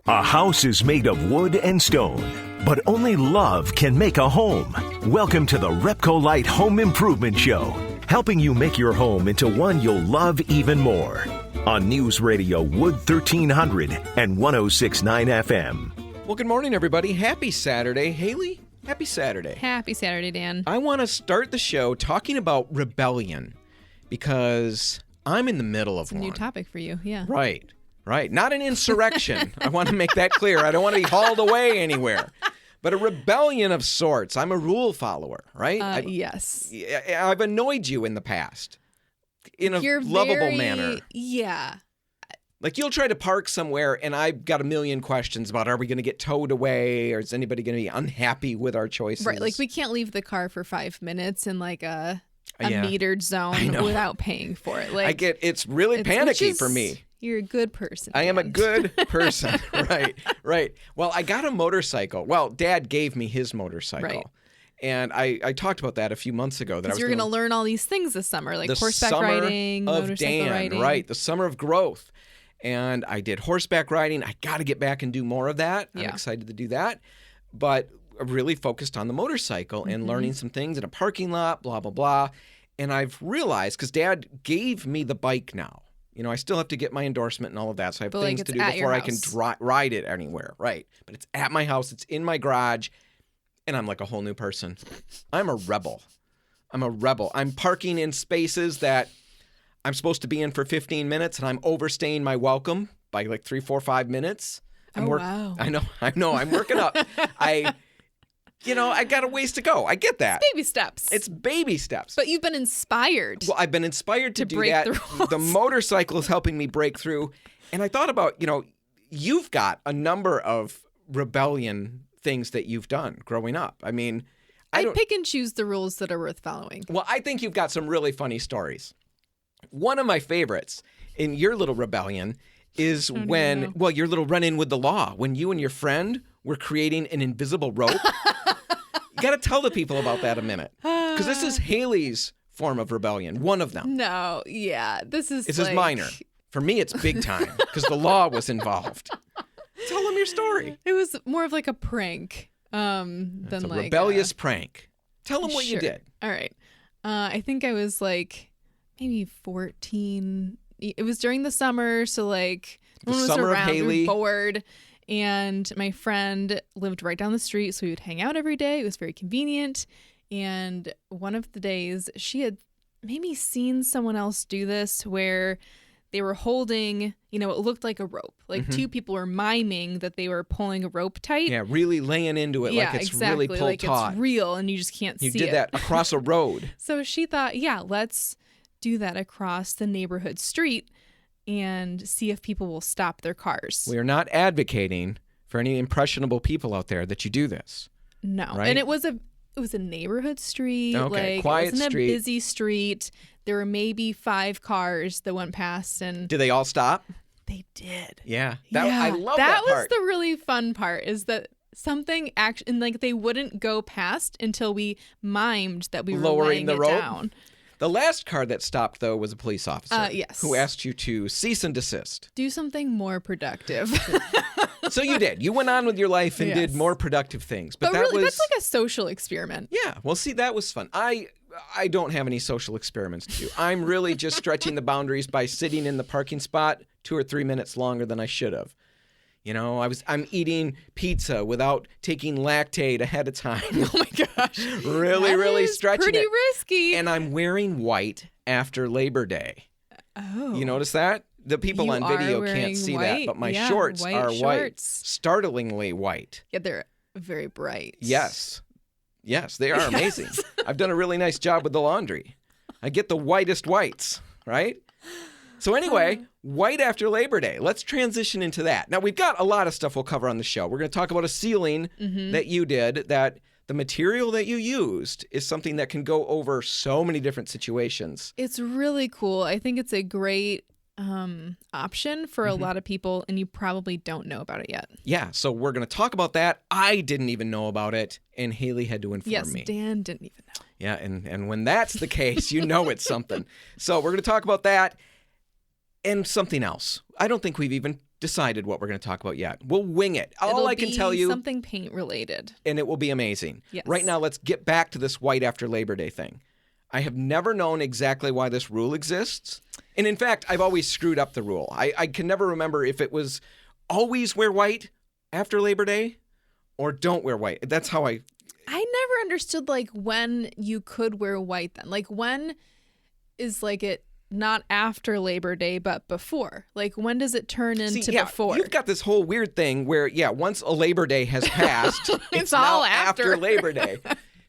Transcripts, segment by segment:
A house is made of wood and stone, but only love can make a home. Welcome to the RepcoLite Home Improvement Show, helping you make your home into one you'll love even more. On News Radio Wood 1300 and 106.9 FM. Well, good morning, everybody. Happy Saturday. Haley, happy Saturday. Happy Saturday, Dan. I want to start the show talking about rebellion because I'm in the middle of It's a one. new topic for you, yeah. Right. Not an insurrection. I want to make that clear. I don't want to be hauled away anywhere. But a rebellion of sorts. I'm a rule follower, right? Yes. I've annoyed you in the past in a lovable manner. Yeah. Like you'll try to park somewhere and I've got a million questions about, are we going to get towed away or is anybody going to be unhappy with our choices? Right, like we can't leave the car for 5 minutes in like a Yeah. metered zone without paying for it. Like it's really panicky for me. You're a good person. I am a Dan. good person. Right. Well, I got a motorcycle. Well, Dad gave me his motorcycle. Right. And I talked about that a few months ago. That I was you're going to learn all these things this summer, like horseback riding, of motorcycle Dan, riding. right? The summer of growth. And I did horseback riding. I got to get back and do more of that. I'm excited to do that. But I really focused on the motorcycle and learning some things in a parking lot, blah, blah, blah. And I've realized, because Dad gave me the bike now. You know, I still have to get my endorsement and all of that, so I have things to do before I can ride it anywhere, right? But it's at my house, it's in my garage, and I'm like a whole new person. I'm a rebel. I'm parking in spaces that I'm supposed to be in for 15 minutes, and I'm overstaying my welcome by like 3, 4, 5 minutes. Wow. I know. I'm working up. I got a ways to go. I get that. It's baby steps. But you've been inspired. Well, I've been inspired to do break that. the rules. The motorcycle is helping me break through. And I thought about, you've got a number of rebellion things that you've done growing up. I mean, I pick and choose the rules that are worth following. Well, I think you've got some really funny stories. One of my favorites in your little rebellion is your little run-in with the law, when you and your friend were creating an invisible rope. You got to tell the people about that a minute. Because this is Haley's form of rebellion, one of them. No, yeah. This is minor. For me, it's big time because the law was involved. Tell them your story. It was more of like a prank It's than a like rebellious prank. Tell them what you did. All right. I think I was like maybe 14. It was during the summer, so like no one was summer of around. We Haley. were bored. And my friend lived right down the street, so we would hang out every day. It was very convenient. And one of the days, she had maybe seen someone else do this where they were holding, it looked like a rope. Like two people were miming that they were pulling a rope tight. Yeah, really laying into it like it's really pulled like taut. It's real and you just can't see it. You did that across a road. So she thought, let's do that across the neighborhood street and see if people will stop their cars. We are not advocating for any impressionable people out there that you do this. No. Right? And it was a neighborhood street. Okay, like quiet it wasn't street. a busy street. There were maybe 5 cars that went past and Did they all stop? they did. Yeah. I love that That was part. the really fun part is that something and like they wouldn't go past until we mimed that we were lowering laying the it rope. down. The last car that stopped, though, was a police officer. Yes. Who asked you to cease and desist. Do something more productive. So you did. You went on with your life and did Yes. more productive things. But that really, was that's like a social experiment. Yeah. Well, see, that was fun. I don't have any social experiments to do. I'm really just stretching the boundaries by sitting in the parking spot 2 or 3 minutes longer than I should have. I'm eating pizza without taking Lactate ahead of time. Oh my gosh. really stretching pretty it. risky. And I'm wearing white after Labor Day. Oh. You notice that? The people You on are video can't wearing see that, white. but my Yeah, shorts white are white. shorts. Startlingly white. Yeah, they're very bright. Yes, they are amazing. I've done a really nice job with the laundry. I get the whitest whites, right? So anyway, white after Labor Day. Let's transition into that. Now, we've got a lot of stuff we'll cover on the show. We're going to talk about a ceiling that you did, that the material that you used is something that can go over so many different situations. It's really cool. I think it's a great option for a lot of people, and you probably don't know about it yet. Yeah, so we're going to talk about that. I didn't even know about it, and Haley had to inform me. Yes, Dan didn't even know. Yeah, and when that's the case, you know it's something. So we're going to talk about that and something else. I don't think we've even decided what we're going to talk about yet. We'll wing it. All I can tell you, something paint related, and it will be amazing. Yes. Right now, let's get back to this white after Labor Day thing. I have never known exactly why this rule exists. And in fact, I've always screwed up the rule. I can never remember if it was always wear white after Labor Day or don't wear white. That's how I never understood like when you could wear white then. Like when is like it not after Labor Day but before? Like when does it turn into before? You've got this whole weird thing where once a Labor Day has passed, it's all now after Labor Day.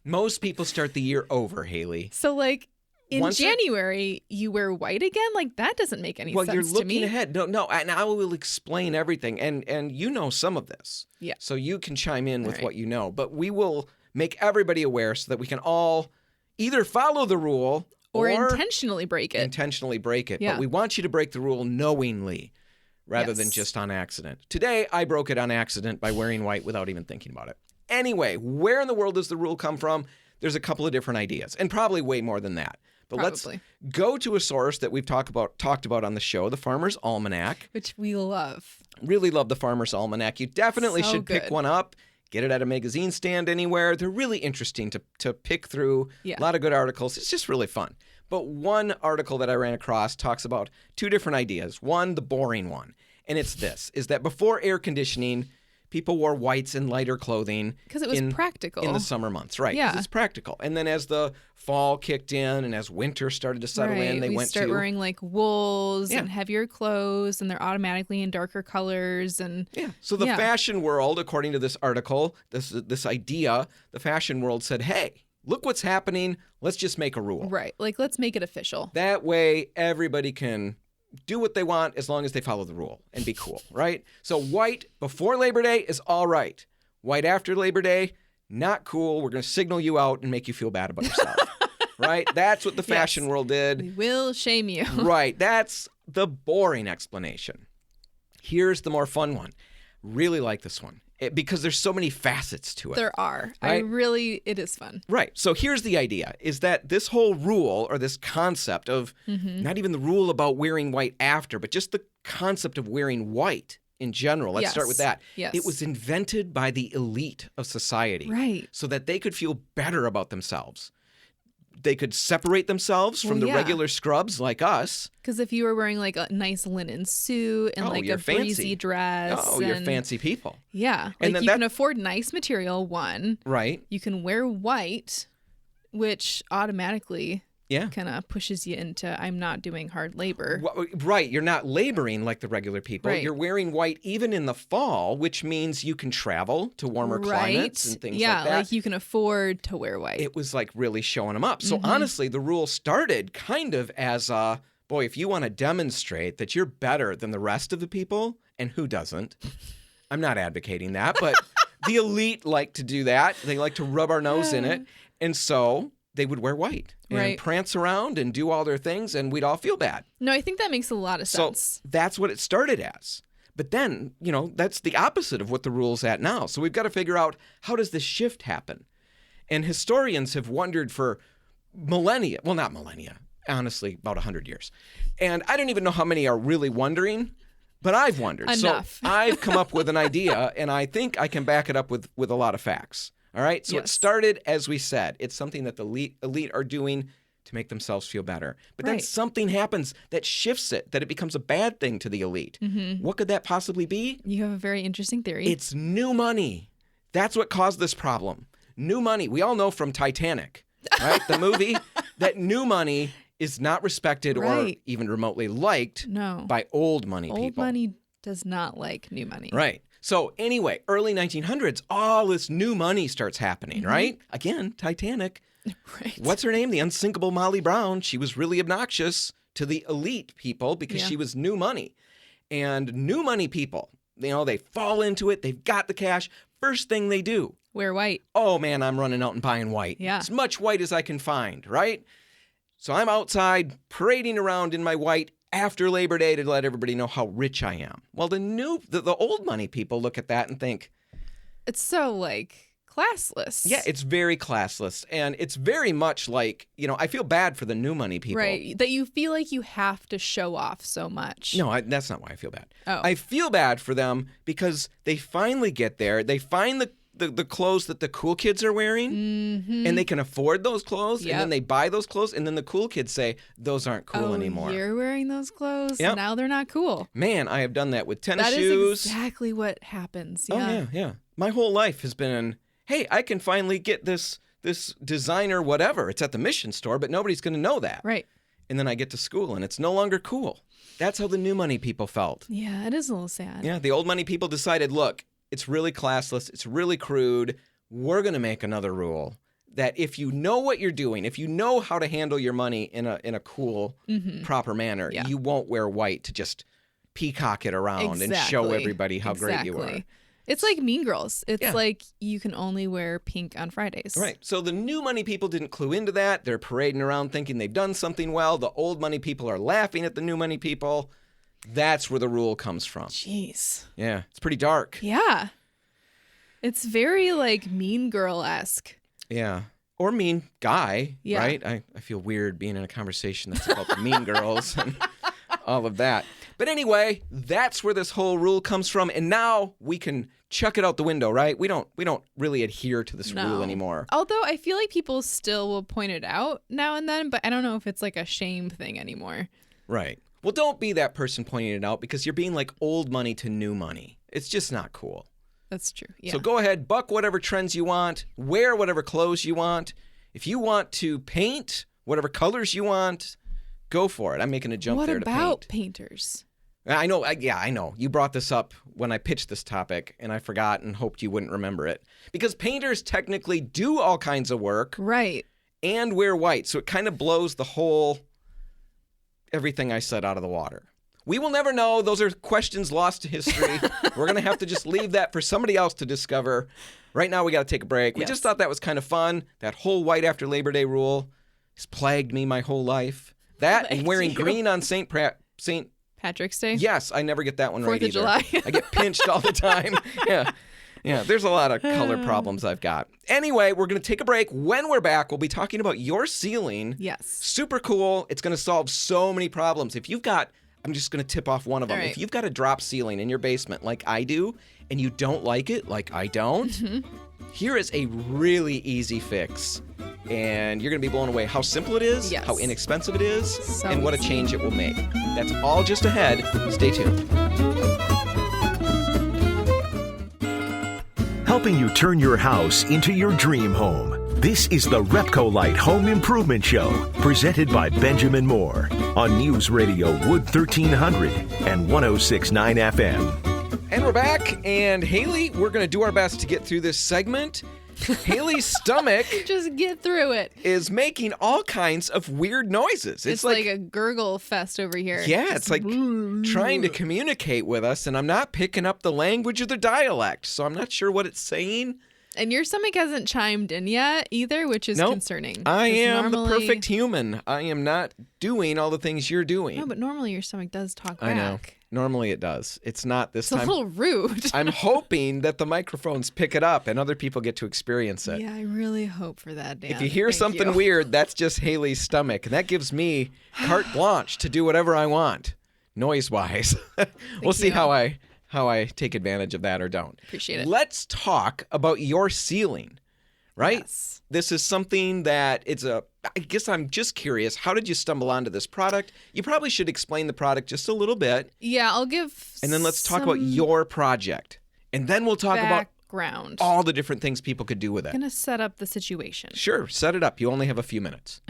Most people start the year over, Haley. So like in January, you wear white again? Like that doesn't make any sense to me. Well, you're looking ahead. No, and I will explain everything. And you know some of this. Yeah. So you can chime in with what you know. But we will make everybody aware so that we can all either follow the rule or intentionally break it. Yeah. But we want you to break the rule knowingly rather than just on accident. Today, I broke it on accident by wearing white without even thinking about it. Anyway, where in the world does the rule come from? There's a couple of different ideas, and probably way more than that. But let's go to a source that we've talked about on the show, the Farmer's Almanac. Which we love. Really love the Farmer's Almanac. You definitely should pick one up. Get it at a magazine stand anywhere. They're really interesting to pick through. A lot of good articles. It's just really fun. But one article that I ran across talks about two different ideas. One, the boring one. And it's this, is that before air conditioning, people wore whites and lighter clothing. Because it was practical. In the summer months, right. Yeah. It's practical. And then as the fall kicked in and as winter started to settle in, they went to... start wearing like wools and heavier clothes, and they're automatically in darker colors. And so the fashion world, according to this article, this idea, the fashion world said, hey, look what's happening. Let's just make a rule. Right. Like, let's make it official. That way, everybody can do what they want as long as they follow the rule and be cool, right? So white before Labor Day is all right. White after Labor Day, not cool. We're going to signal you out and make you feel bad about yourself, right? That's what the fashion world did. We will shame you. Right. That's the boring explanation. Here's the more fun one. Really like this one. Because there's so many facets to it. There are. Right? It is fun. Right. So here's the idea, is that this whole rule or this concept of not even the rule about wearing white after, but just the concept of wearing white in general. Let's start with that. Yes. It was invented by the elite of society. Right. So that they could feel better about themselves. They could separate themselves from the regular scrubs like us. Because if you were wearing like a nice linen suit and like a breezy dress. You're fancy people. Yeah. Like you can afford nice material, one. Right. You can wear white, which automatically kind of pushes you into I'm not doing hard labor. Right. You're not laboring like the regular people. Right. You're wearing white even in the fall, which means you can travel to warmer climates and things like that. Yeah, like you can afford to wear white. It was like really showing them up. So honestly, the rule started kind of as boy, if you want to demonstrate that you're better than the rest of the people, and who doesn't? I'm not advocating that, but the elite like to do that. They like to rub our nose in it. And so they would wear white and prance around and do all their things, and we'd all feel bad. No, I think that makes a lot of sense. So that's what it started as. But then, that's the opposite of what the rule's at now. So we've got to figure out, how does this shift happen? And historians have wondered for millennia. Well, not millennia. Honestly, about 100 years. And I don't even know how many are really wondering, but I've wondered. Enough. So I've come up with an idea, and I think I can back it up with a lot of facts. All right? So it started, as we said, it's something that the elite are doing to make themselves feel better. But then something happens that shifts it, that it becomes a bad thing to the elite. What could that possibly be? You have a very interesting theory. It's new money. That's what caused this problem. New money. We all know from Titanic, right? The movie, that new money is not respected or even remotely liked by old money people. Old money does not like new money. Right. So anyway, early 1900s, all this new money starts happening, right? Again, Titanic. Right. What's her name? The unsinkable Molly Brown. She was really obnoxious to the elite people because she was new money. And new money people, they fall into it. They've got the cash. First thing they do. Wear white. Oh, man, I'm running out and buying white. Yeah. As much white as I can find, right? So I'm outside parading around in my white after Labor Day to let everybody know how rich I am. Well, the old money people look at that and think, it's so classless. Yeah, it's very classless. And it's very much like, I feel bad for the new money people. Right. That you feel like you have to show off so much. No, that's not why I feel bad. Oh. I feel bad for them because they finally get there. They find the clothes that the cool kids are wearing, and they can afford those clothes, and then they buy those clothes, and then the cool kids say, those aren't cool anymore. You're wearing those clothes? Yep. Now they're not cool. Man, I have done that with tennis shoes. That is exactly what happens. Yeah. Oh, yeah. My whole life has been, hey, I can finally get this designer whatever. It's at the Mission store, but nobody's going to know that. Right. And then I get to school, and it's no longer cool. That's how the new money people felt. Yeah, it is a little sad. Yeah, the old money people decided, look, it's really classless. It's really crude. We're going to make another rule that if you know what you're doing, if you know how to handle your money in a cool, proper manner, you won't wear white to just peacock it around and show everybody how great you are. It's like Mean Girls. It's like you can only wear pink on Fridays. Right. So the new money people didn't clue into that. They're parading around thinking they've done something well. The old money people are laughing at the new money people. That's where the rule comes from. Jeez. Yeah. It's pretty dark. Yeah. It's very like Mean Girl-esque. Yeah. Or mean guy, Yeah. right? I feel weird being in a conversation that's about the mean girls and all of that. But anyway, that's where this whole rule comes from. And now we can chuck it out the window, right? We don't really adhere to this rule anymore. Although I feel like people still will point it out now and then, but I don't know if it's like a shame thing anymore. Right. Well, don't be that person pointing it out because you're being like old money to new money. It's just not cool. That's true. Yeah. So go ahead, buck whatever trends you want, wear whatever clothes you want. If you want to paint whatever colors you want, go for it. I'm making a jump there to paint. What about painters? I know. I know. You brought this up when I pitched this topic, and I forgot and hoped you wouldn't remember it. Because painters technically do all kinds of work. Right. And wear white. So it kind of blows the whole everything I said out of the water. We will never know. Those are questions lost to history. We're going to have to just leave that for somebody else to discover. Right now, we got to take a break. We just thought that was kind of fun. That whole white after Labor Day rule has plagued me my whole life. That and wearing green on St. Patrick's Day? Yes, I never get that one right 4th of July. I get pinched all the time. Yeah, there's a lot of color problems I've got. Anyway, we're going to take a break. When we're back, we'll be talking about your ceiling. Yes. Super cool. It's going to solve so many problems. If you've got, I'm just going to tip off one of them. Right. If you've got a drop ceiling in your basement like I do, and you don't like it like I don't, here is a really easy fix. And you're going to be blown away how simple it is, how inexpensive it is, and what a change it will make. That's all just ahead. Stay tuned. Helping you turn your house into your dream home. This is the RepcoLite Home Improvement Show, presented by Benjamin Moore on News Radio Wood 1300 and 106.9 FM. And we're back, and Haley, we're going to do our best to get through this segment. Haley's stomach just get through it. Is making all kinds of weird noises. It's like a gurgle fest over here. Yeah, it's like trying to communicate with us, and I'm not picking up the language or the dialect, so I'm not sure what it's saying. And your stomach hasn't chimed in yet either, which is concerning. I am the perfect human. I am not doing all the things you're doing. No, but normally your stomach does talk back. I know. Normally it does. It's not this time. It's a little rude. I'm hoping that the microphones pick it up and other people get to experience it. Yeah, I really hope for that, Dan. If you hear something weird, that's just Haley's stomach. And that gives me carte blanche to do whatever I want, noise-wise. We'll see how I take advantage of that or don't. Appreciate it. Let's talk about your ceiling, right? Yes. This is something that I guess I'm just curious. How did you stumble onto this product? You probably should explain the product just a little bit. Yeah, I'll give And then let's talk about your project. And then we'll talk about all the different things people could do with it. I'm going to set up the situation. Sure, set it up. You only have a few minutes.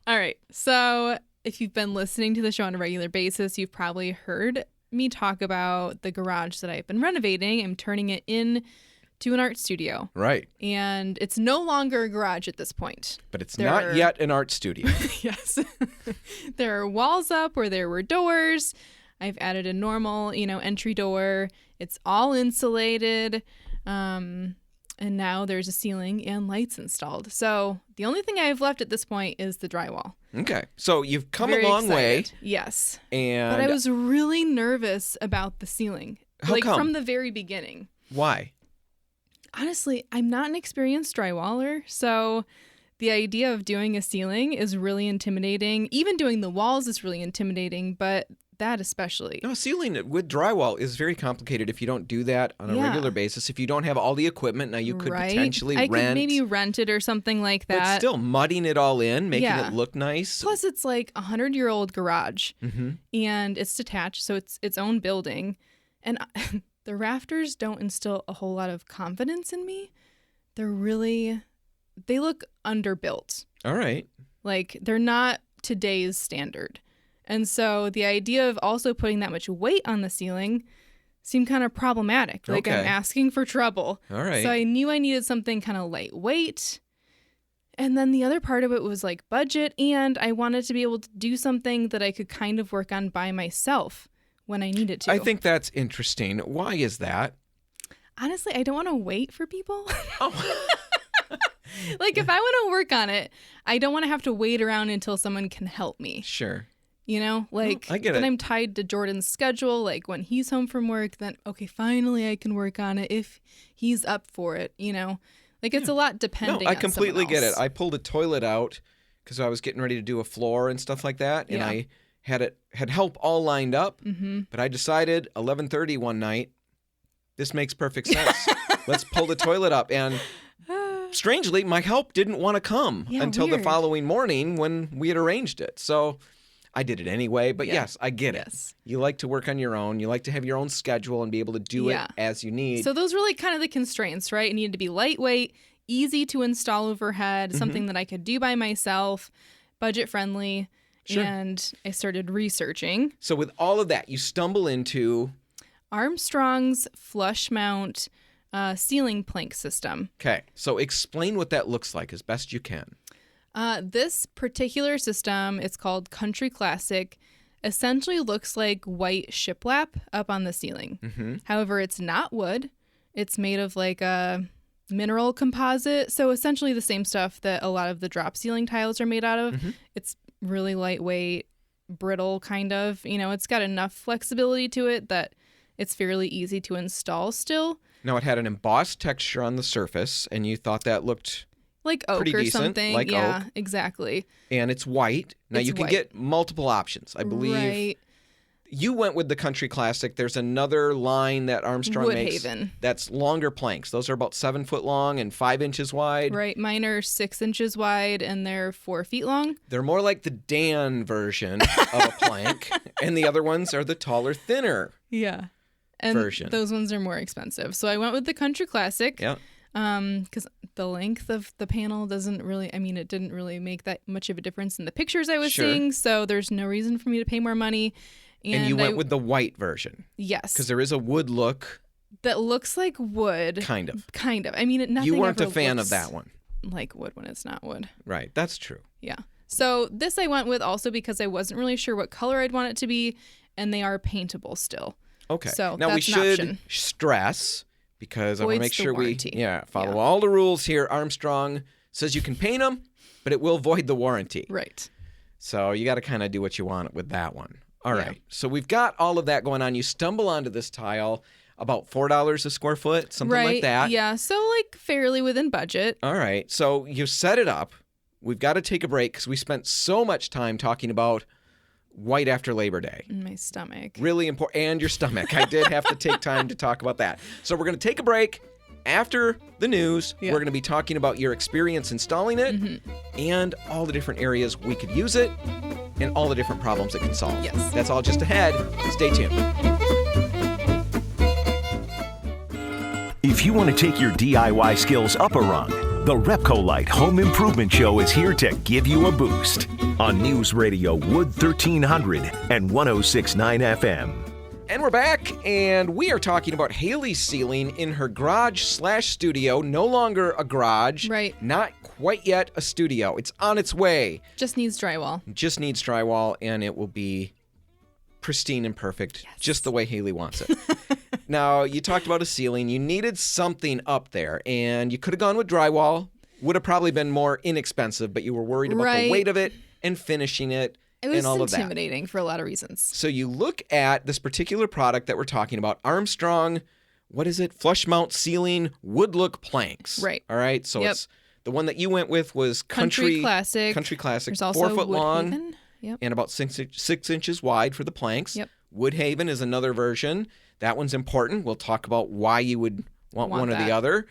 All right. So if you've been listening to the show on a regular basis, you've probably heard me talk about the garage that I've been renovating. I'm turning it in to an art studio. Right. And it's no longer a garage at this point. But it's not yet an art studio. Yes. There are walls up where there were doors. I've added a normal, entry door. It's all insulated. And now there's a ceiling and lights installed. So the only thing I've left at this point is the drywall. Okay. So you've come Very a long excited. way. Yes. But I was really nervous about the ceiling. How come? From the very beginning. Why? Honestly, I'm not an experienced drywaller, so the idea of doing a ceiling is really intimidating. Even doing the walls is really intimidating, but that especially. No, ceiling with drywall is very complicated if you don't do that on a regular basis. If you don't have all the equipment, now you could potentially I rent. could maybe rent it or something like that. But still, mudding it all in, making it look nice. Plus, it's like a 100-year-old garage, and it's detached, so it's its own building. And the rafters don't instill a whole lot of confidence in me. They look underbuilt. All right. Like, they're not today's standard. And so the idea of also putting that much weight on the ceiling seemed kind of problematic. Like, I'm asking for trouble. All right. So I knew I needed something kind of lightweight. And then the other part of it was like budget, and I wanted to be able to do something that I could kind of work on by myself when I needed to. I think that's interesting. Why is that? Honestly, I don't want to wait for people. Oh. Like, if I want to work on it, I don't want to have to wait around until someone can help me. Sure. You know, like, I get then it. I'm tied to Jordan's schedule. Like, when he's home from work, then, okay, finally I can work on it if he's up for it, you know? Like, it's a lot depending on I completely someone get else. it. I pulled a toilet out because I was getting ready to do a floor and stuff like that, and I had help all lined up, but I decided 11:30 one night, this makes perfect sense. Let's pull the toilet up. And strangely, my help didn't want to come until the following morning when we had arranged it. So I did it anyway. But yes, I get it. You like to work on your own. You like to have your own schedule and be able to do it as you need. So those were like kind of the constraints, right? It needed to be lightweight, easy to install overhead, something that I could do by myself, budget friendly. Sure. And I started researching. So with all of that, you stumble into Armstrong's flush mount ceiling plank system. Okay, so explain what that looks like as best you can. This particular system, it's called Country Classic, essentially looks like white shiplap up on the ceiling. However, it's not wood. It's made of like a mineral composite. So essentially the same stuff that a lot of the drop ceiling tiles are made out of. It's really lightweight, brittle kind of. You know, it's got enough flexibility to it that it's fairly easy to install still. Now, it had an embossed texture on the surface, and you thought that looked like oak pretty or decent, something. like yeah, oak. Exactly. And it's white. Now, It's you can white. get multiple options. I believe Right. you went with the Country Classic. There's another line that Armstrong makes Woodhaven. that's longer planks. Those are about 7 foot long and 5 inches wide. Right. Mine are 6 inches wide and they're 4 feet long. They're more like the Dan version of a plank, and the other ones are the taller, thinner. Yeah. And version. those ones are more expensive. So I went with the Country Classic. Yeah. Because the length of the panel doesn't really, I mean, it didn't really make that much of a difference in the pictures I was seeing. So there's no reason for me to pay more money. And you went with the white version. Yes. Because there is a wood look. That looks like wood. Kind of. Kind of. I mean, nothing You weren't ever a fan of looks that one. like wood when it's not wood. Right. That's true. Yeah. So this I went with also because I wasn't really sure what color I'd want it to be, and they are paintable still. Okay. So now we that's an should option. stress, because I want to Voids make the sure warranty. we follow Yeah. all the rules here. Armstrong says you can paint them, but it will void the warranty. Right. So you got to kind of do what you want with that one. All Yeah. right. So we've got all of that going on. You stumble onto this tile, about $4 a square foot, something Right. like that. Yeah. So like fairly within budget. All right. So you set it up. We've got to take a break because we spent so much time talking about white after Labor Day. In my stomach. Really important. And your stomach. I did have to take time to talk about that. So we're going to take a break. After the news, Yeah. we're going to be talking about your experience installing it and all the different areas we could use it and all the different problems it can solve. Yes. That's all just ahead. Stay tuned. If you want to take your DIY skills up a rung, the RepcoLite Home Improvement Show is here to give you a boost on News Radio Wood 1300 and 106.9 FM. And we're back, and we are talking about Haley's ceiling in her garage/studio. No longer a garage. Right. Not quite yet a studio. It's on its way. Just needs drywall. Just needs drywall, and it will be pristine and perfect, just the way Haley wants it. Now, you talked about a ceiling. You needed something up there, and you could have gone with drywall. Would have probably been more inexpensive, but you were worried about the Right. weight of it and finishing it. It was and all of that. intimidating for a lot of reasons. So you look at this particular product that we're talking about, Armstrong what is it? Flush mount ceiling wood look planks. Right. All right. So it's the one that you went with was Country Classic. There's also 4 foot long Woodhaven. Yep. and about 6 inches wide for the planks. Yep. Woodhaven is another version. That one's important. We'll talk about why you would want one or the other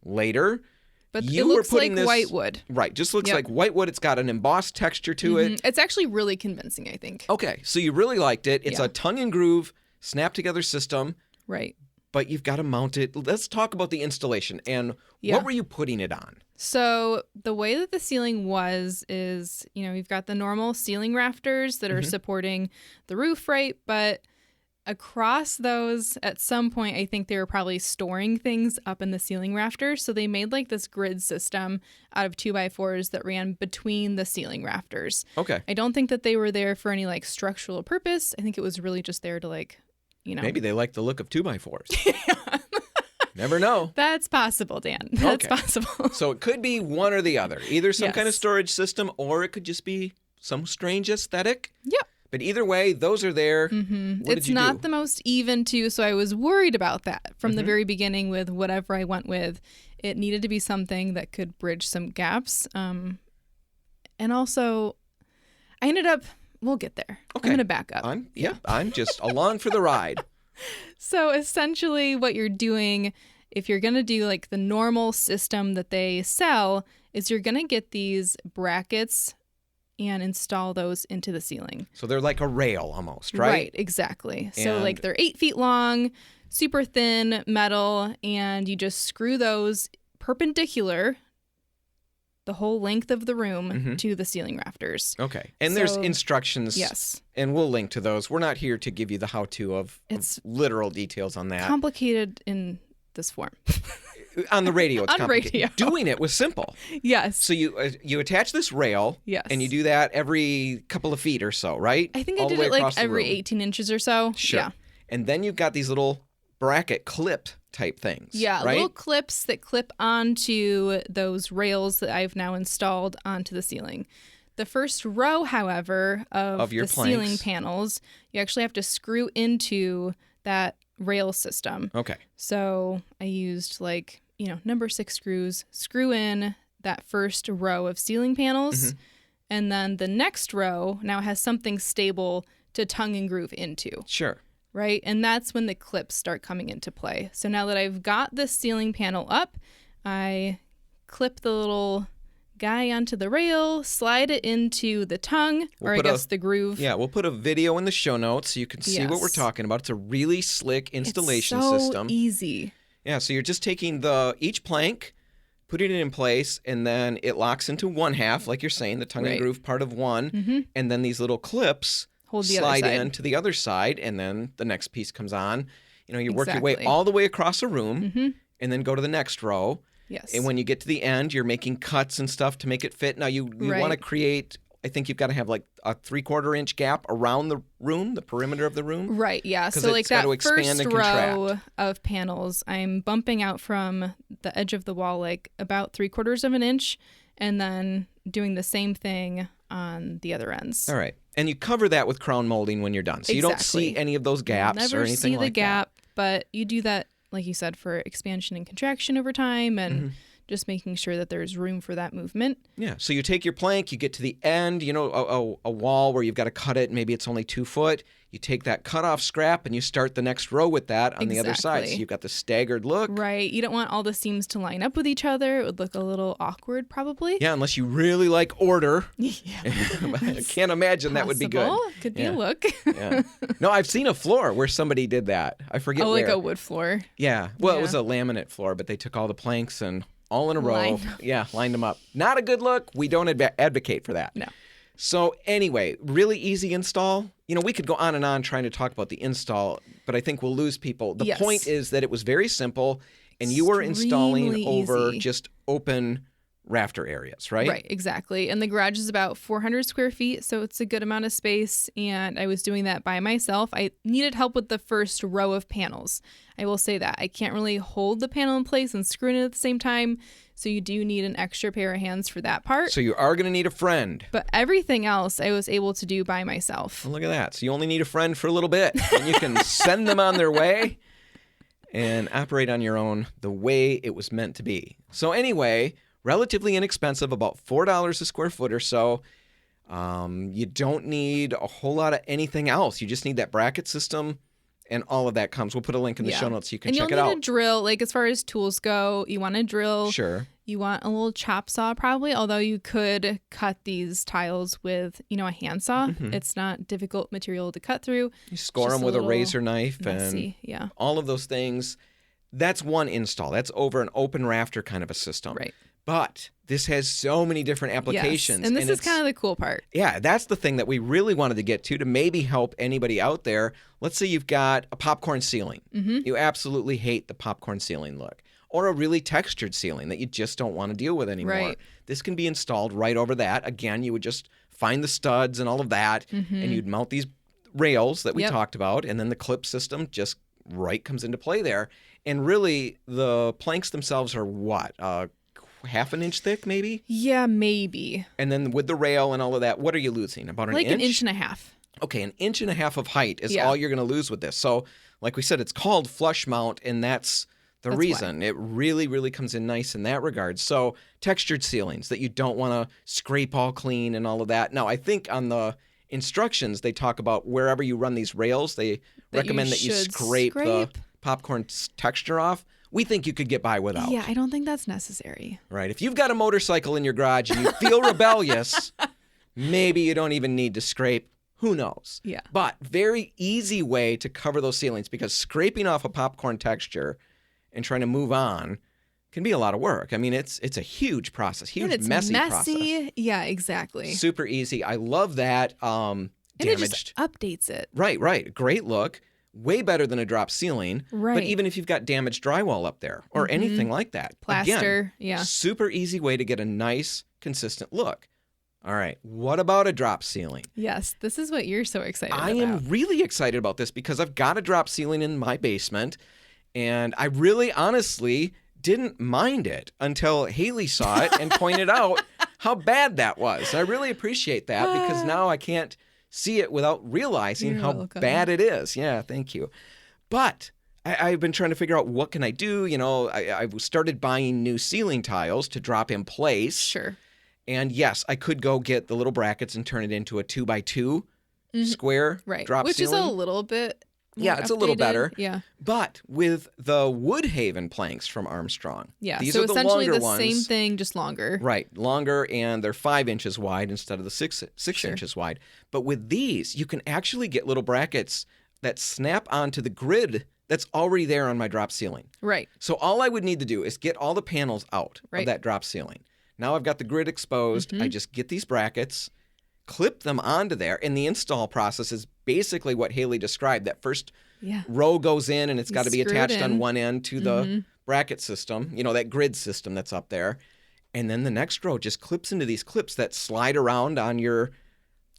later. But it looks like white wood. Right. Just looks like white wood. It's got an embossed texture to it. It's actually really convincing, I think. Okay. So you really liked it. It's a tongue and groove, snap together system. Right. But you've got to mount it. Let's talk about the installation. And what were you putting it on? So the way that the ceiling is, you've got the normal ceiling rafters that are supporting the roof, right? But across those, at some point, I think they were probably storing things up in the ceiling rafters. So they made like this grid system out of 2x4s that ran between the ceiling rafters. Okay. I don't think that they were there for any like structural purpose. I think it was really just there to like, Maybe they like the look of 2x4s. Never know. That's possible, Dan. That's possible. So it could be one or the other. Either some kind of storage system or it could just be some strange aesthetic. Yep. But either way, those are there. What it's not the most even, too, so I was worried about that from the very beginning with whatever I went with. It needed to be something that could bridge some gaps. And also, I ended up... We'll get there. Okay. I'm going to back up. I'm just along for the ride. So essentially what you're doing, if you're going to do like the normal system that they sell, is you're going to get these brackets and install those into the ceiling. So they're like a rail almost, right? Right, exactly. So like they're 8 feet long, super thin metal, and you just screw those perpendicular the whole length of the room to the ceiling rafters. Okay. And there's instructions. Yes. And we'll link to those. We're not here to give you the how-to of literal details on that. Complicated in this form. On the radio, it's complicated. Radio. Doing it was simple. Yes. So you attach this rail. Yes. And you do that every couple of feet or so, right? I think I did it like every 18 inches or so. Sure. Yeah. And then you've got these little bracket clip type things. Yeah, right? Little clips that clip onto those rails that I've now installed onto the ceiling. The first row, however, of the ceiling panels, you actually have to screw into that rail system. Okay. So I used number 6 screws, screw in that first row of ceiling panels, and then the next row now has something stable to tongue and groove into. Sure. Right? And that's when the clips start coming into play. So now that I've got the ceiling panel up, I clip the little guy onto the rail, slide it into the tongue, the groove. Yeah, we'll put a video in the show notes so you can see what we're talking about. It's a really slick installation system. It's so easy. Yeah, so you're just taking each plank, putting it in place, and then it locks into one half, like you're saying, the tongue and groove part of one, and then these little clips slide in to the other side, and then the next piece comes on. You work your way all the way across a room, and then go to the next row. Yes. And when you get to the end, you're making cuts and stuff to make it fit. Now, you want to create, I think you've got to have like a 3/4 inch gap around the room, the perimeter of the room. Right, yeah. So like that first row of panels, I'm bumping out from the edge of the wall like about 3/4 of an inch, and then doing the same thing on the other ends. All right. And you cover that with crown molding when you're done. So you don't see any of those gaps or anything like that. Never see the gap, but you do that, like you said, for expansion and contraction over time and just making sure that there's room for that movement. Yeah. So you take your plank, you get to the end, a wall where you've got to cut it. Maybe it's only 2 foot. You take that cut off scrap and you start the next row with that on the other side. So you've got the staggered look. Right. You don't want all the seams to line up with each other. It would look a little awkward probably. Yeah, unless you really like order. Yeah. I can't imagine that would be good. Could be a look. Yeah. No, I've seen a floor where somebody did that. I forget where. Like a wood floor. Yeah. Well, it was a laminate floor, but they took all the planks and all in a row. Lined them up. Not a good look. We don't advocate for that. No. So anyway, really easy install. We could go on and on trying to talk about the install, but I think we'll lose people. The point is that it was very simple, and you were installing over just open rafter areas, right? Right, exactly. And the garage is about 400 square feet, so it's a good amount of space, and I was doing that by myself. I needed help with the first row of panels. I will say that. I can't really hold the panel in place and screw it in at the same time, so you do need an extra pair of hands for that part. So you are going to need a friend. But everything else I was able to do by myself. Well, look at that. So you only need a friend for a little bit, and you can send them on their way. and operate on your own the way it was meant to be. So anyway, relatively inexpensive, about $4 a square foot or so. You don't need a whole lot of anything else. You just need that bracket system, and all of that comes. We'll put a link in the show notes so you can check it out. And you'll need a drill. Like, as far as tools go, you want a drill. Sure. You want a little chop saw probably, although you could cut these tiles with, a handsaw. Mm-hmm. It's not difficult material to cut through. You score them with a razor knife messy, and all of those things. That's one install. That's over an open rafter kind of a system. Right. But this has so many different applications. Yes. And this is kind of the cool part. Yeah, that's the thing that we really wanted to get to maybe help anybody out there. Let's say you've got a popcorn ceiling. Mm-hmm. You absolutely hate the popcorn ceiling look. Or a really textured ceiling that you just don't want to deal with anymore. Right. This can be installed right over that. Again, you would just find the studs and all of that, and you'd mount these rails that we talked about, and then the clip system just comes into play there. And really, the planks themselves are what? Half an inch thick, maybe? Yeah, maybe. And then with the rail and all of that, what are you losing? About an inch? Like an inch and a half. Okay, an inch and a half of height is all you're going to lose with this. So, like we said, it's called flush mount, and that's the reason. Why. It really, really comes in nice in that regard. So, textured ceilings that you don't want to scrape all clean and all of that. Now, I think on the instructions, they talk about wherever you run these rails, they recommend that you scrape the popcorn texture off. We think you could get by without. Yeah, I don't think that's necessary. Right. If you've got a motorcycle in your garage and you feel rebellious, maybe you don't even need to scrape. Who knows? Yeah. But very easy way to cover those ceilings, because scraping off a popcorn texture and trying to move on can be a lot of work. I mean, it's a huge process, messy process. Yeah, exactly. Super easy. I love that. And it just updates it. Right. Great look. Way better than a drop ceiling. Right. But even if you've got damaged drywall up there or anything like that. Plaster, again, super easy way to get a nice, consistent look. All right. What about a drop ceiling? Yes, this is what you're so excited about. I am really excited about this because I've got a drop ceiling in my basement, and I really honestly didn't mind it until Haley saw it and pointed out how bad that was. I really appreciate that because now I can't see it without realizing how bad it is. Yeah, thank you. But I've been trying to figure out what can I do. I started buying new ceiling tiles to drop in place. Sure. And yes, I could go get the little brackets and turn it into a 2x2 square drop Which ceiling. Is a little bit more it's a little better. Yeah. But with the Woodhaven planks from Armstrong. Yeah, these so are the essentially longer the ones. same thing, just longer. Right, longer, and they're 5 inches wide instead of the six inches wide. But with these, you can actually get little brackets that snap onto the grid that's already there on my drop ceiling. Right. So all I would need to do is get all the panels out of that drop ceiling. Now I've got the grid exposed. I just get these brackets, clip them onto there, and the install process is basically what Haley described. That first row goes in, and it's got to be attached on one end to the bracket system, that grid system that's up there. And then the next row just clips into these clips that slide around on your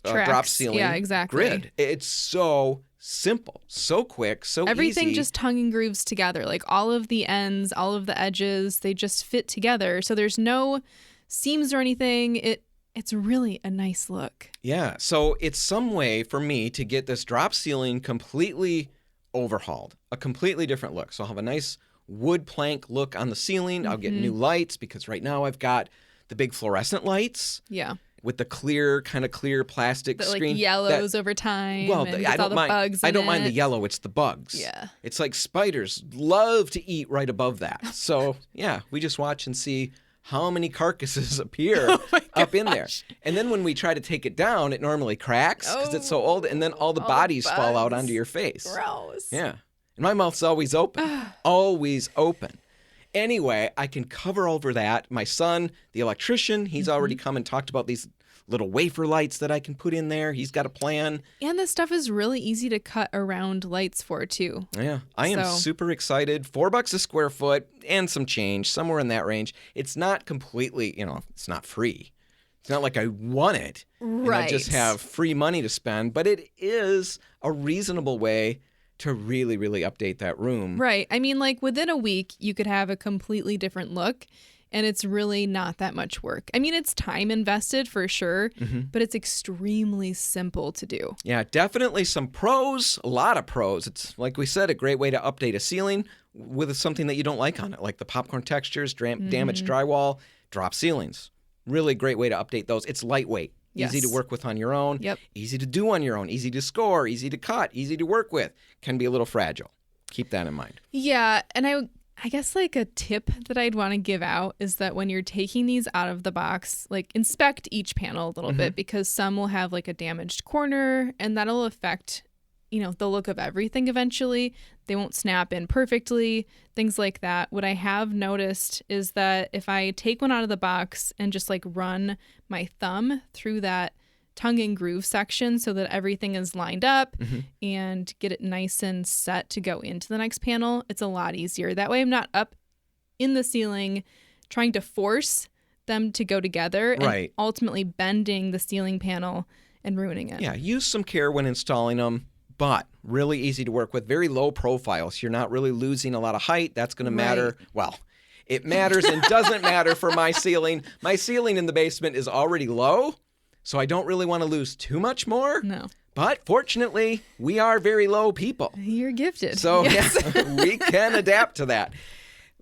drop ceiling grid. It's so simple, so quick, so Everything easy. just tongue and grooves together. Like all of the ends, all of the edges, they just fit together. So there's no seams or anything. It's really a nice look. Yeah. So it's some way for me to get this drop ceiling completely overhauled, a completely different look. So I'll have a nice wood plank look on the ceiling. I'll get new lights because right now I've got the big fluorescent lights. Yeah. With the clear plastic that, screen. Like yellows over time. Well, I don't mind. I don't mind the yellow. It's the bugs. Yeah. It's like spiders love to eat right above that. So yeah, we just watch and see how many carcasses appear up in there. And then when we try to take it down, it normally cracks because it's so old, and then all the bodies fall out onto your face. Gross. Yeah. And my mouth's always open. Always open. Anyway, I can cover over that. My son, the electrician, he's already come and talked about these little wafer lights that I can put in there. He's got a plan. And this stuff is really easy to cut around lights for, too. Yeah, I am super excited. $4 a square foot and some change, somewhere in that range. It's not completely, it's not free. It's not like I want it. Right. And I just have free money to spend, but it is a reasonable way to really, really update that room. Right. I mean, like within a week, you could have a completely different look. and it's really not that much work. I mean, it's time invested for sure, but it's extremely simple to do. Yeah, definitely some pros, a lot of pros. It's, like we said, a great way to update a ceiling with something that you don't like on it, like the popcorn textures, damaged drywall, drop ceilings. Really great way to update those. It's lightweight. Easy to work with on your own, easy to do on your own, easy to score, easy to cut, easy to work with. Can be a little fragile. Keep that in mind. Yeah, and I guess like a tip that I'd want to give out is that when you're taking these out of the box, like inspect each panel a little bit, because some will have like a damaged corner and that'll affect, the look of everything eventually. They won't snap in perfectly, things like that. What I have noticed is that if I take one out of the box and just like run my thumb through that tongue and groove section so that everything is lined up and get it nice and set to go into the next panel, it's a lot easier. That way I'm not up in the ceiling trying to force them to go together and ultimately bending the ceiling panel and ruining it. Yeah, use some care when installing them, but really easy to work with. Very low profile, so you're not really losing a lot of height. That's going to matter. Well, it matters and doesn't matter for my ceiling. My ceiling in the basement is already low, so I don't really want to lose too much more. No. But fortunately, we are very low people. You're gifted. So we can adapt to that.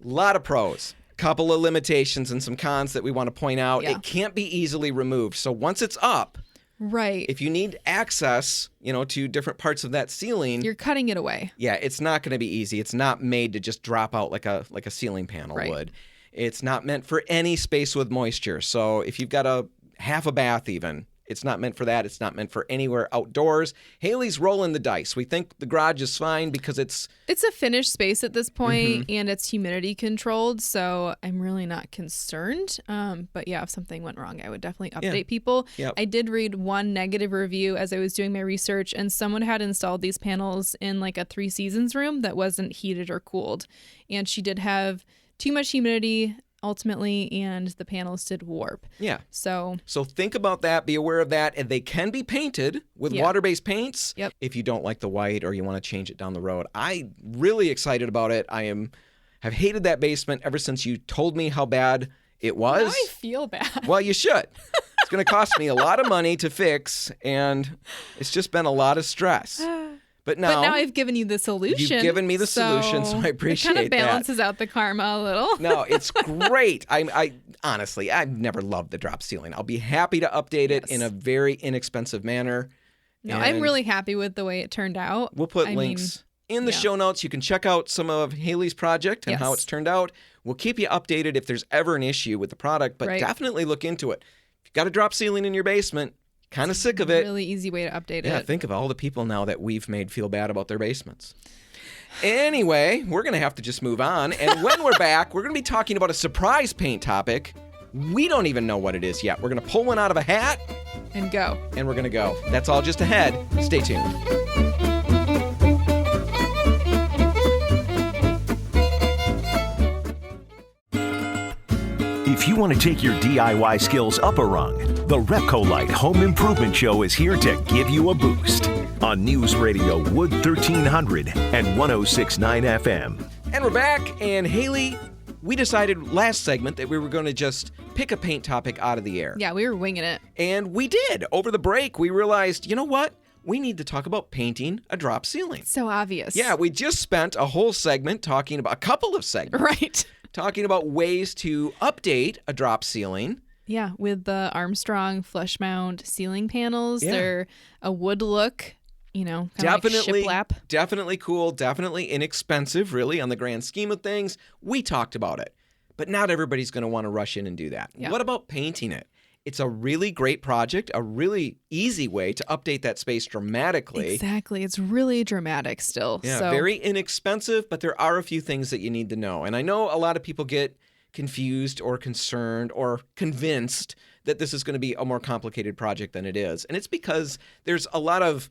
A lot of pros. Couple of limitations and some cons that we want to point out. It can't be easily removed. So once it's up, if you need access, to different parts of that ceiling, you're cutting it away. Yeah, it's not going to be easy. It's not made to just drop out like a ceiling panel would. It's not meant for any space with moisture. So if you've got a half a bath even, it's not meant for that. It's not meant for anywhere outdoors. Haley's rolling the dice. We think the garage is fine because it's a finished space at this point, and it's humidity controlled, so I'm really not concerned. But yeah, if something went wrong, I would definitely update people. I did read one negative review as I was doing my research, and someone had installed these panels in like a 3 Seasons room that wasn't heated or cooled, and she did have too much humidity ultimately, and the panels did warp. Yeah. So think about that. Be aware of that. And they can be painted with water-based paints if you don't like the white or you want to change it down the road. I'm really excited about it. Have hated that basement ever since you told me how bad it was. Now I feel bad. Well, you should. It's going to cost me a lot of money to fix, and it's just been a lot of stress. But now I've given you the solution. You've given me the solution, so I appreciate that. It kind of balances out the karma a little. No, it's great. I honestly, I've never loved the drop ceiling. I'll be happy to update it in a very inexpensive manner. No, I'm really happy with the way it turned out. We'll put links in the show notes. You can check out some of Haley's project and how it's turned out. We'll keep you updated if there's ever an issue with the product, but definitely look into it. If you've got a drop ceiling in your basement, kind of sick of it. Really easy way to update it. Yeah, think of all the people now that we've made feel bad about their basements. Anyway, we're going to have to just move on. And when we're back, we're going to be talking about a surprise paint topic. We don't even know what it is yet. We're going to pull one out of a hat. And go. And we're going to go. That's all just ahead. Stay tuned. If you want to take your DIY skills up a rung, the RepcoLite Home Improvement Show is here to give you a boost on News Radio Wood 1300 and 106.9 FM. And we're back, and Haley, we decided last segment that we were going to just pick a paint topic out of the air. Yeah, we were winging it. And we did. Over the break, we realized, you know what? We need to talk about painting a drop ceiling. So obvious. Yeah, we just spent a whole segment talking about, a couple of segments. Right. Talking about ways to update a drop ceiling. Yeah, with the Armstrong flush mount ceiling panels. They're a wood look, definitely, like shiplap. Definitely cool, definitely inexpensive, really, on the grand scheme of things. We talked about it, but not everybody's going to want to rush in and do that. Yeah. What about painting it? It's a really great project, a really easy way to update that space dramatically. Exactly. It's really dramatic still. Yeah, very inexpensive, but there are a few things that you need to know. And I know a lot of people get confused or concerned or convinced that this is going to be a more complicated project than it is. And it's because there's a lot of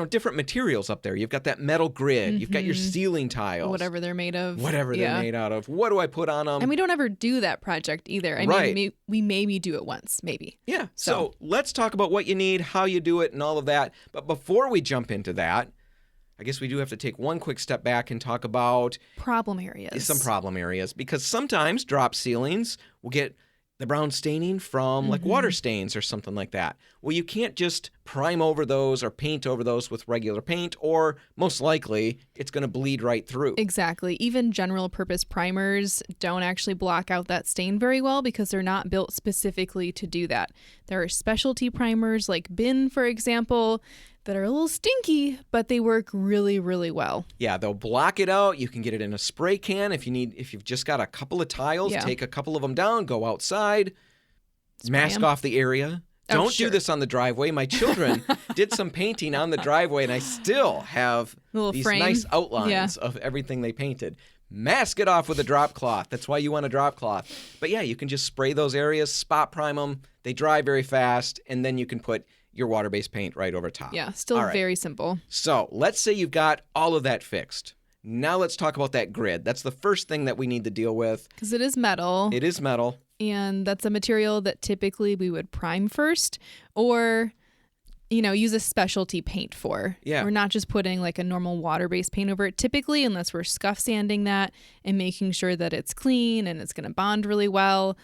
different materials up there. You've got that metal grid. You've got your ceiling tiles. Whatever they're made of. Whatever they're made out of. What do I put on them? And we don't ever do that project either. I mean, we maybe do it once, maybe. Yeah. So let's talk about what you need, how you do it, and all of that. But before we jump into that, I guess we do have to take one quick step back and talk about problem areas. Some problem areas, because sometimes drop ceilings will get the brown staining from like water stains or something like that. Well, you can't just prime over those or paint over those with regular paint, or most likely it's going to bleed right through. Exactly. Even general purpose primers don't actually block out that stain very well because they're not built specifically to do that. There are specialty primers like Bin, for example, that are a little stinky, but they work really, really well. Yeah, they'll block it out. You can get it in a spray can if you've just got a couple of tiles, take a couple of them down, go outside, mask off the area. Don't do this on the driveway. My children did some painting on the driveway, and I still have these nice outlines of everything they painted. Mask it off with a drop cloth. That's why you want a drop cloth. But yeah, you can just spray those areas, spot prime them. They dry very fast, and then you can put your water-based paint right over top. Yeah, still very simple. So let's say you've got all of that fixed. Now let's talk about that grid. That's the first thing that we need to deal with. Because it is metal. It is metal. And that's a material that typically we would prime first or, use a specialty paint for. Yeah. We're not just putting like a normal water-based paint over it typically, unless we're scuff sanding that and making sure that it's clean and it's going to bond really well.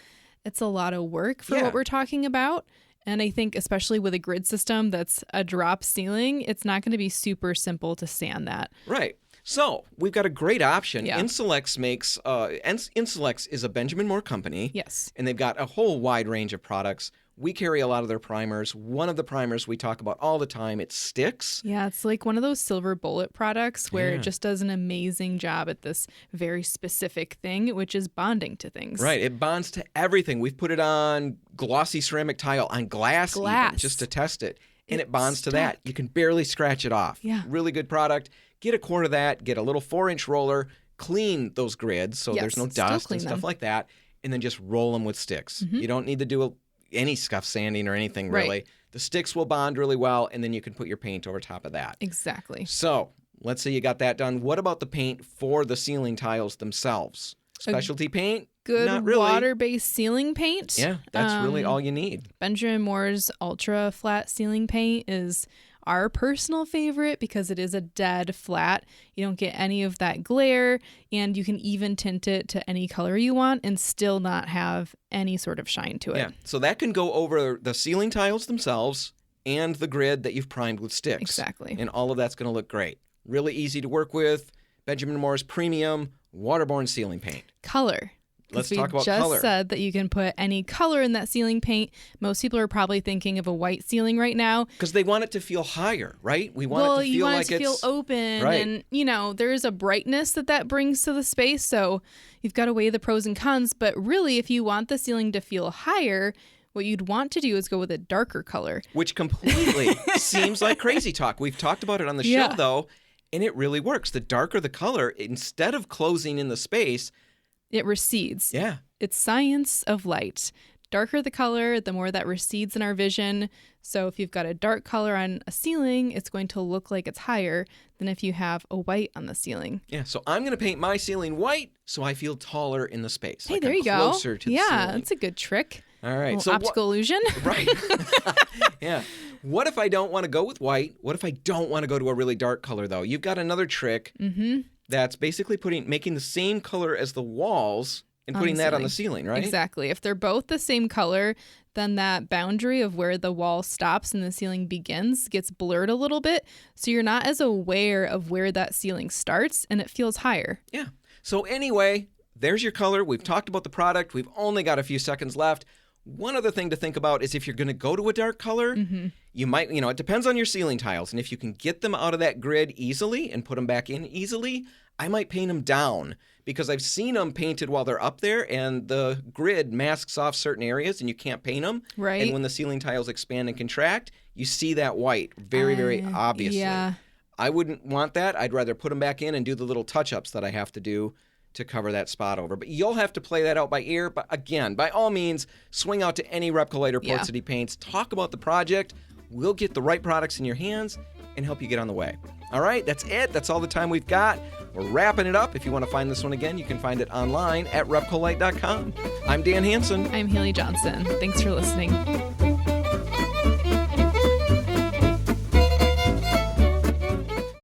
It's a lot of work for what we're talking about. And I think especially with a grid system that's a drop ceiling, it's not going to be super simple to sand that. Right. So we've got a great option. Yeah. Insulex makes, Insulex is a Benjamin Moore company. Yes. And they've got a whole wide range of products. We carry a lot of their primers. One of the primers we talk about all the time, it sticks. Yeah, it's like one of those silver bullet products where it just does an amazing job at this very specific thing, which is bonding to things. Right. It bonds to everything. We've put it on glossy ceramic tile, on glass. Even, just to test it. And it bonds to that. You can barely scratch it off. Yeah. Really good product. Get a quart of that. Get a little 4-inch roller. Clean those grids so there's no dust and stuff like that. And then just roll them with sticks. You don't need to do any scuff sanding or anything really. Right. The sticks will bond really well, and then you can put your paint over top of that. Exactly. So let's say you got that done. What about the paint for the ceiling tiles themselves? Specialty paint? Good Not really. water-based ceiling paint. Yeah, that's really all you need. Benjamin Moore's Ultra Flat Ceiling Paint is our personal favorite because it is a dead flat. You don't get any of that glare, and you can even tint it to any color you want and still not have any sort of shine to it. Yeah, so that can go over the ceiling tiles themselves and the grid that you've primed with sticks. Exactly. And all of that's going to look great. Really easy to work with. Benjamin Moore's premium waterborne ceiling paint. Color. Let's talk about color. We color. just said that you can put any color in that ceiling paint. Most people are probably thinking of a white ceiling right now. Because they want it to feel higher, right? We want it to feel you want like it to feel open. Right. And, there is a brightness that brings to the space. So you've got to weigh the pros and cons. But really, if you want the ceiling to feel higher, what you'd want to do is go with a darker color. Which completely seems like crazy talk. We've talked about it on the show, though, and it really works. The darker the color, instead of closing in the space, it recedes. Yeah. It's science of light. Darker the color, the more that recedes in our vision. So if you've got a dark color on a ceiling, it's going to look like it's higher than if you have a white on the ceiling. Yeah, so I'm going to paint my ceiling white so I feel taller in the space. Hey, like there I'm you go. Closer to the ceiling. That's a good trick. All right. So optical illusion. Right. Yeah. What if I don't want to go with white? What if I don't want to go to a really dark color, though? You've got another trick that's basically making the same color as the walls and putting that on the ceiling, right? Exactly. If they're both the same color, then that boundary of where the wall stops and the ceiling begins gets blurred a little bit. So you're not as aware of where that ceiling starts, and it feels higher. Yeah. So anyway, there's your color. We've talked about the product. We've only got a few seconds left. One other thing to think about is if you're going to go to a dark color, you might, it depends on your ceiling tiles. And if you can get them out of that grid easily and put them back in easily, I might paint them down because I've seen them painted while they're up there and the grid masks off certain areas and you can't paint them. Right. And when the ceiling tiles expand and contract, you see that white very, very obviously. Yeah. I wouldn't want that. I'd rather put them back in and do the little touch-ups that I have to do to cover that spot over. But you'll have to play that out by ear. But again, by all means, swing out to any RepcoLite or Port City Paints. Talk about the project. We'll get the right products in your hands and help you get on the way. All right, that's it. That's all the time we've got. We're wrapping it up. If you want to find this one again, you can find it online at RepcoLite.com. I'm Dan Hansen. I'm Haley Johnson. Thanks for listening.